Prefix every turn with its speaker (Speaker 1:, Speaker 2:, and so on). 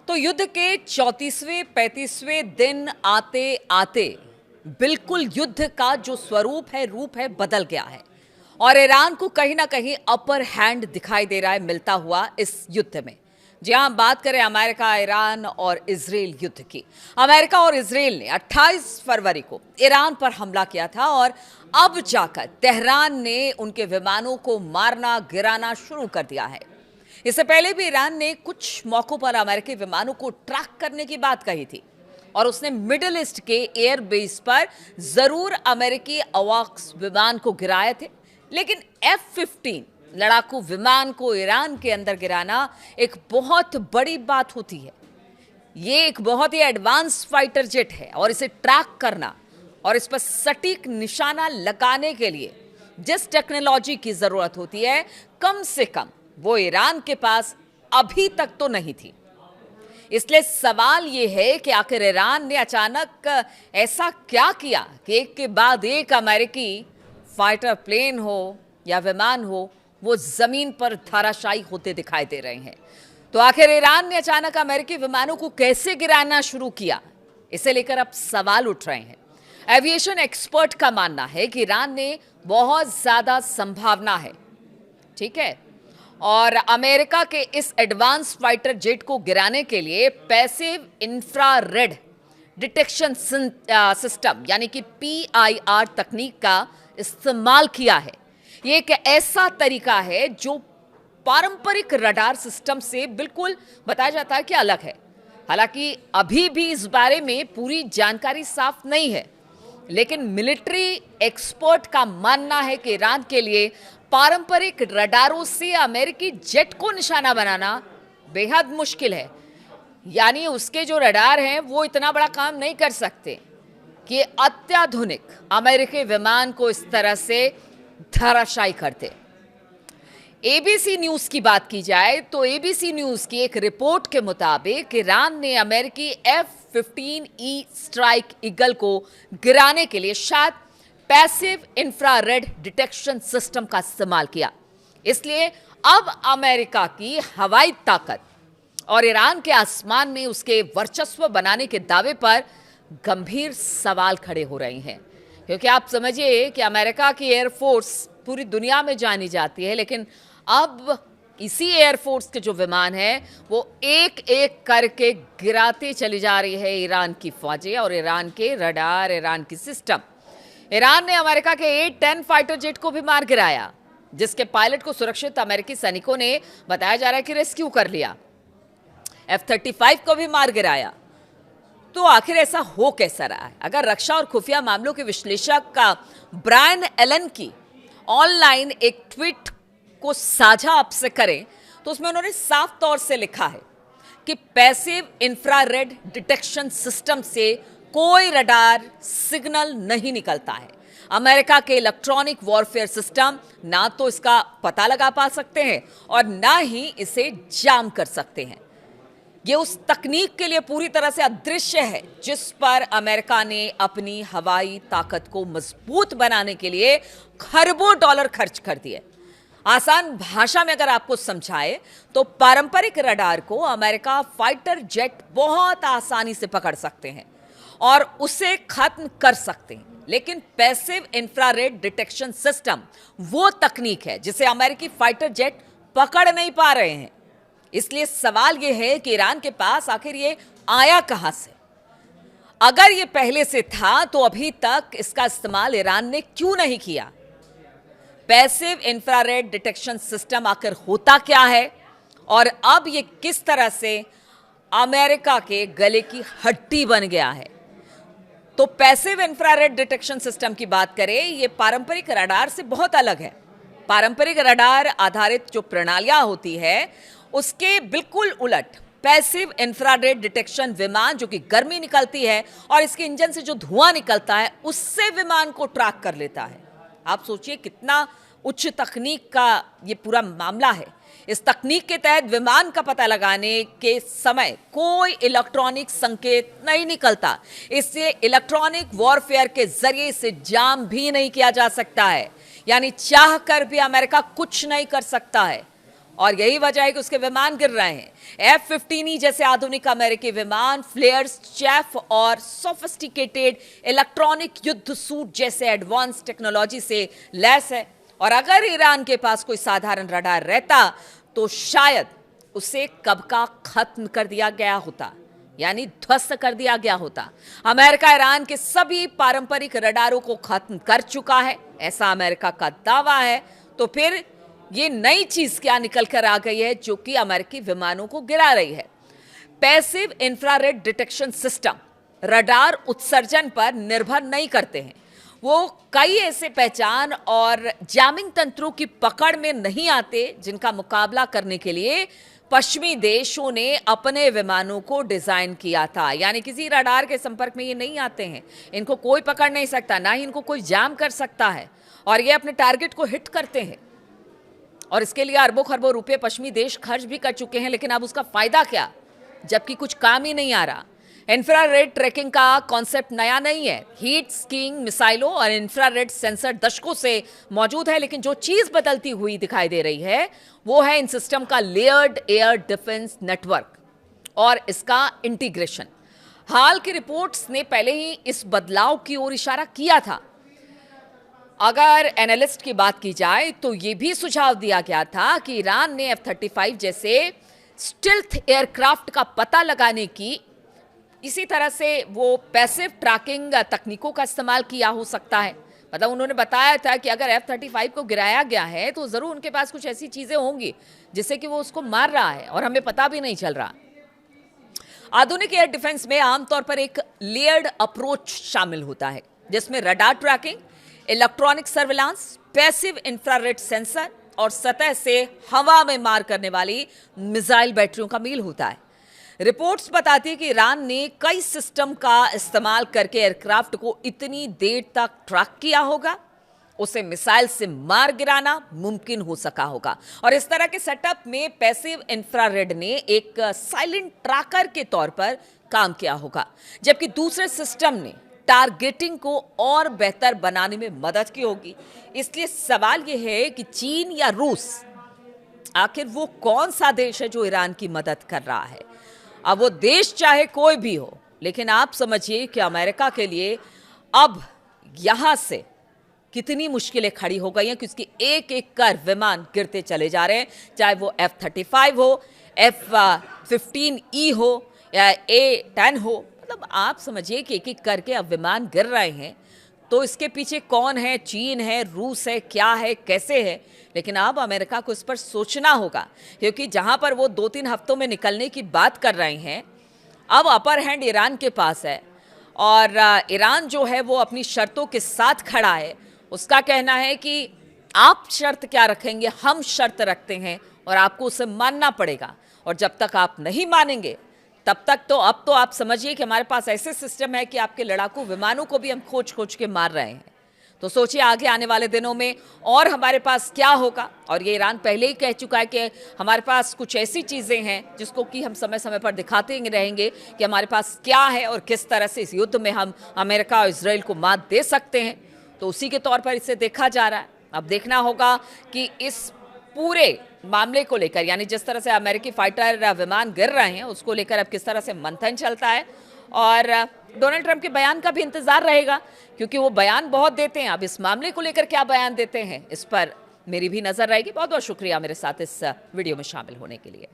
Speaker 1: तो युद्ध के 34वें 35वें दिन आते आते बिल्कुल युद्ध का जो स्वरूप है, रूप है, बदल गया है और ईरान को कहीं ना कहीं अपर हैंड दिखाई दे रहा है मिलता हुआ इस युद्ध में। जी हाँ, बात करें अमेरिका, ईरान और इजराइल युद्ध की। अमेरिका और इजराइल ने 28 फरवरी को ईरान पर हमला किया था और अब जाकर तेहरान ने उनके विमानों को मारना गिराना शुरू कर दिया है। इससे पहले भी ईरान ने कुछ मौकों पर अमेरिकी विमानों को ट्रैक करने की बात कही थी और उसने मिडिल ईस्ट के एयर बेस पर जरूर अमेरिकी अवाक्स विमान को गिराए थे, लेकिन F-15 लड़ाकू विमान को ईरान के अंदर गिराना एक बहुत बड़ी बात होती है। ये एक बहुत ही एडवांस फाइटर जेट है और इसे ट्रैक करना और इस पर सटीक निशाना लगाने के लिए जिस टेक्नोलॉजी की जरूरत होती है, कम से कम वो ईरान के पास अभी तक तो नहीं थी। इसलिए सवाल ये है कि आखिर ईरान ने अचानक ऐसा क्या किया कि एक के बाद एक अमेरिकी फाइटर प्लेन हो या विमान हो, वो जमीन पर धराशायी होते दिखाई दे रहे हैं। तो आखिर ईरान ने अचानक अमेरिकी विमानों को कैसे गिराना शुरू किया, इसे लेकर अब सवाल उठ रहे हैं। एविएशन एक्सपर्ट का मानना है कि ईरान ने बहुत ज्यादा संभावना है, ठीक है, और अमेरिका के इस एडवांस फाइटर जेट को गिराने के लिए पैसिव इंफ्रारेड डिटेक्शन सिस्टम यानी कि PIR तकनीक का इस्तेमाल किया है। ये एक ऐसा तरीका है जो पारंपरिक रडार सिस्टम से बिल्कुल बताया जाता है कि अलग है। हालांकि अभी भी इस बारे में पूरी जानकारी साफ नहीं है, लेकिन मिलिट्री एक्सपर्ट का मानना है कि ईरान के लिए पारंपरिक रडारों से अमेरिकी जेट को निशाना बनाना बेहद मुश्किल है। यानी उसके जो रडार हैं वो इतना बड़ा काम नहीं कर सकते कि अत्याधुनिक अमेरिकी विमान को इस तरह से धराशायी करते। ABC न्यूज की बात की जाए तो ABC न्यूज की एक रिपोर्ट के मुताबिक ईरान ने अमेरिकी F-15E स्ट्राइक ईगल को गिराने के लिए शायद पैसिव इंफ्रारेड डिटेक्शन सिस्टम का इस्तेमाल किया। इसलिए अब अमेरिका की हवाई ताकत और ईरान के आसमान में उसके वर्चस्व बनाने के दावे पर गंभीर सवाल खड़े हो रहे हैं, क्योंकि आप समझिए कि अमेरिका की एयरफोर्स पूरी दुनिया में जानी जाती है, लेकिन अब इसी एयरफोर्स के जो विमान हैं वो एक एक करके गिराते चली जा रही है ईरान की फौजें और ईरान के रडार, ईरान की सिस्टम। ईरान ने अमेरिका के A-10 फाइटर जेट को भी मार गिराया, जिसके पायलट को सुरक्षित अमेरिकी सैनिकों ने बताया जा रहा है कि रेस्क्यू कर लिया। F-35 को भी मार गिराया। तो आखिर ऐसा हो कैसा रहा है? अगर रक्षा और खुफिया मामलों के विश्लेषक का ब्रायन एलन की ऑनलाइन एक ट्वीट को साझा आपसे करें तो उसमें उन्होंने साफ तौर से लिखा है कि पैसिव इंफ्रारेड डिटेक्शन सिस्टम से कोई रडार सिग्नल नहीं निकलता है। अमेरिका के इलेक्ट्रॉनिक वॉरफेयर सिस्टम ना तो इसका पता लगा पा सकते हैं और ना ही इसे जाम कर सकते हैं। ये उस तकनीक के लिए पूरी तरह से अदृश्य है जिस पर अमेरिका ने अपनी हवाई ताकत को मजबूत बनाने के लिए खरबों डॉलर खर्च कर दिए। आसान भाषा में अगर आपको समझाए तो पारंपरिक रडार को अमेरिका फाइटर जेट बहुत आसानी से पकड़ सकते हैं और उसे खत्म कर सकते हैं, लेकिन पैसिव इंफ्रारेड डिटेक्शन सिस्टम वो तकनीक है जिसे अमेरिकी फाइटर जेट पकड़ नहीं पा रहे हैं। इसलिए सवाल यह है कि ईरान के पास आखिर ये आया कहां से? अगर ये पहले से था तो अभी तक इसका इस्तेमाल ईरान ने क्यों नहीं किया? पैसिव इंफ्रारेड डिटेक्शन सिस्टम आखिर होता क्या है और अब ये किस तरह से अमेरिका के गले की हड्डी बन गया है? तो पैसिव इंफ्रारेड डिटेक्शन सिस्टम की बात करें, ये पारंपरिक रडार से बहुत अलग है। पारंपरिक रडार आधारित जो प्रणालियां होती है उसके बिल्कुल उलट पैसिव इंफ्रारेड डिटेक्शन विमान, जो कि गर्मी निकलती है और इसके इंजन से जो धुआं निकलता है उससे विमान को ट्रैक कर लेता है। आप सोचिए कितना उच्च तकनीक का ये पूरा मामला है। इस तकनीक के तहत विमान का पता लगाने के समय कोई इलेक्ट्रॉनिक संकेत नहीं निकलता। इससे इलेक्ट्रॉनिक वॉरफेयर के जरिए इसे जाम भी नहीं किया जा सकता है, यानी चाह कर भी अमेरिका कुछ नहीं कर सकता है। और यही वजह है कि उसके विमान गिर रहे हैं। F-15E जैसे आधुनिक अमेरिकी विमान फ्लेयर्स, चैफ और सोफिस्टिकेटेड इलेक्ट्रॉनिक युद्ध सूट जैसे एडवांस टेक्नोलॉजी से लैस है। और अगर ईरान के पास कोई साधारण रडार रहता तो शायद उसे कब का खत्म कर दिया गया होता, यानी ध्वस्त कर दिया गया होता। अमेरिका ईरान के सभी पारंपरिक रडारों को खत्म कर चुका है, ऐसा अमेरिका का दावा है। तो फिर ये नई चीज क्या निकल कर आ गई है जो कि अमेरिकी विमानों को गिरा रही है? Passive infrared detection system radar उत्सर्जन पर निर्भर नहीं करते हैं। वो कई ऐसे पहचान और जैमिंग तंत्रों की पकड़ में नहीं आते जिनका मुकाबला करने के लिए पश्चिमी देशों ने अपने विमानों को डिजाइन किया था। यानी किसी रडार के संपर्क में ये नहीं आते हैं, इनको कोई पकड़ नहीं सकता, ना ही इनको कोई जाम कर सकता है, और ये अपने टारगेट को हिट करते हैं। और इसके लिए अरबों खरबों रुपए पश्चिमी देश खर्च भी कर चुके हैं, लेकिन अब उसका फायदा क्या, जबकि कुछ काम ही नहीं आ रहा। इंफ्रारेड ट्रैकिंग का कॉन्सेप्ट नया नहीं है। हीट स्कीइंग मिसाइलों और इंफ्रारेड सेंसर दशकों से मौजूद है, लेकिन जो चीज बदलती हुई दिखाई दे रही है वो है इन सिस्टम का लेयर्ड एयर डिफेंस नेटवर्क और इसका इंटीग्रेशन। हाल की रिपोर्ट्स ने पहले ही इस बदलाव की ओर इशारा किया था। अगर एनालिस्ट की बात की जाए तो यह भी सुझाव दिया गया था कि ईरान ने F-35 जैसे स्टिल्थ एयरक्राफ्ट का पता लगाने की, इसी तरह से वो पैसिव ट्रैकिंग तकनीकों का इस्तेमाल किया हो सकता है। मतलब उन्होंने बताया था कि अगर F-35 को गिराया गया है तो जरूर उनके पास कुछ ऐसी चीजें होंगी जिससे कि वो उसको मार रहा है और हमें पता भी नहीं चल रहा। आधुनिक एयर डिफेंस में आमतौर पर एक लेयर्ड अप्रोच शामिल होता है, जिसमें radar tracking, electronic surveillance, passive infrared sensor और सतह से हवा में मार करने वाली मिसाइल बैटरियों का मेल होता है। रिपोर्ट्स बताती है कि ईरान ने कई सिस्टम का इस्तेमाल करके एयरक्राफ्ट को इतनी देर तक ट्रैक किया होगा, उसे मिसाइल से मार गिराना मुमकिन हो सका होगा। और इस तरह के सेटअप में पैसिव इंफ्रारेड ने एक साइलेंट ट्रैकर के तौर पर काम किया होगा, जबकि दूसरे सिस्टम ने टारगेटिंग को और बेहतर बनाने में मदद की होगी। इसलिए सवाल यह है कि चीन या रूस, आखिर वो कौन सा देश है जो ईरान की मदद कर रहा है? अब वो देश चाहे कोई भी हो, लेकिन आप समझिए कि अमेरिका के लिए अब यहां से कितनी मुश्किलें खड़ी हो गई हैं कि उसकी एक एक कर विमान गिरते चले जा रहे हैं, चाहे वो F-35 हो, F-15E हो या A-10 हो। मतलब आप समझिए कि एक एक करके अब विमान गिर रहे हैं। तो इसके पीछे कौन है? चीन है, रूस है, क्या है, कैसे है? लेकिन अब अमेरिका को इस पर सोचना होगा, क्योंकि जहां पर वो 2-3 हफ्तों में निकलने की बात कर रहे हैं, अब अपर हैंड ईरान के पास है। और ईरान जो है वो अपनी शर्तों के साथ खड़ा है। उसका कहना है कि आप शर्त क्या रखेंगे, हम शर्त रखते हैं और आपको उसे मानना पड़ेगा। और जब तक आप नहीं मानेंगे तब तक तो अब तो आप समझिए कि हमारे पास ऐसे सिस्टम है कि आपके लड़ाकू विमानों को भी हम खोज खोज के मार रहे हैं। तो सोचिए आगे आने वाले दिनों में और हमारे पास क्या होगा। और ये ईरान पहले ही कह चुका है कि हमारे पास कुछ ऐसी चीज़ें हैं जिसको कि हम समय समय पर दिखाते रहेंगे कि हमारे पास क्या है और किस तरह से इस युद्ध में हम अमेरिका और इजराइल को मात दे सकते हैं। तो उसी के तौर पर इसे देखा जा रहा है। अब देखना होगा कि इस पूरे मामले को लेकर, यानी जिस तरह से अमेरिकी फाइटर विमान गिर रहे हैं उसको लेकर अब किस तरह से मंथन चलता है। और डोनाल्ड ट्रंप के बयान का भी इंतजार रहेगा, क्योंकि वो बयान बहुत देते हैं। अब इस मामले को लेकर क्या बयान देते हैं, इस पर मेरी भी नजर रहेगी। बहुत बहुत शुक्रिया मेरे साथ इस वीडियो में शामिल होने के लिए।